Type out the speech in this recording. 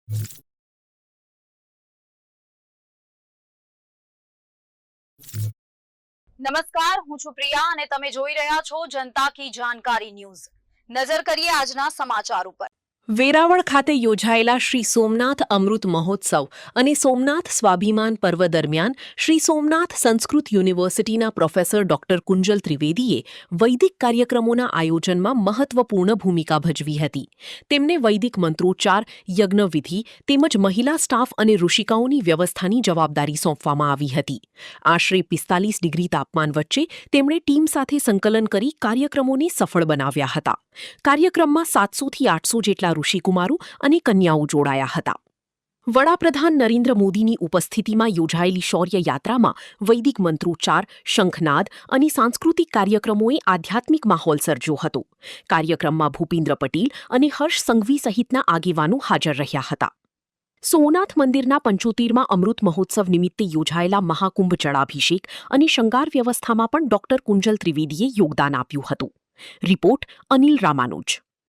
નમસ્કાર, હું છું પ્રિયા અને તમે જોઈ રહ્યા છો જનતા કી જાણકારી ન્યૂઝ। નજર કરીએ આજના સમાચાર ઉપર। વેરાવળ ખાતે યોજાયેલા શ્રી સોમનાથ અમૃત મહોત્સવ અને સોમનાથ સ્વાભિમાન પર્વ દરમિયાન શ્રી સોમનાથ સંસ્કૃત યુનિવર્સિટીના પ્રોફેસર ડોક્ટર કુંજલ ત્રિવેદીએ વૈદિક કાર્યક્રમોના આયોજનમાં મહત્વપૂર્ણ ભૂમિકા ભજવી હતી। તેમને વૈદિક મંત્રોચ્ચાર, યજ્ઞવિધિ તેમજ મહિલા સ્ટાફ અને ઋષિકાઓની વ્યવસ્થાની જવાબદારી સોંપવામાં આવી હતી। આશરે 45 ડિગ્રી તાપમાન વચ્ચે તેમણે ટીમ સાથે સંકલન કરી કાર્યક્રમોને સફળ બનાવ્યા હતા। કાર્યક્રમમાં 700 થી 800 જેટલા ઋષિકુમારો અને કન્યાઓ જોડાયા હતા। વડાપ્રધાન નરેન્દ્ર મોદીની ઉપસ્થિતિમાં યોજાયેલી શૌર્ય યાત્રામાં વૈદિક મંત્રોચ્ચાર, શંખનાદ અને સાંસ્કૃતિક કાર્યક્રમોએ આધ્યાત્મિક માહોલ સર્જ્યો હતો। કાર્યક્રમમાં ભૂપેન્દ્ર પટેલ અને હર્ષ સંઘવી સહિતના આગેવાનો હાજર રહ્યા હતા। સોમનાથ મંદિરના 75મા અમૃત મહોત્સવ નિમિત્તે યોજાયેલા મહાકુંભ જળાભિષેક અને શૃંગાર વ્યવસ્થામાં પણ ડોક્ટર કુંજલ ત્રિવેદીએ યોગદાન આપ્યું હતું। રિપોર્ટ અનિલ રામાનુજ।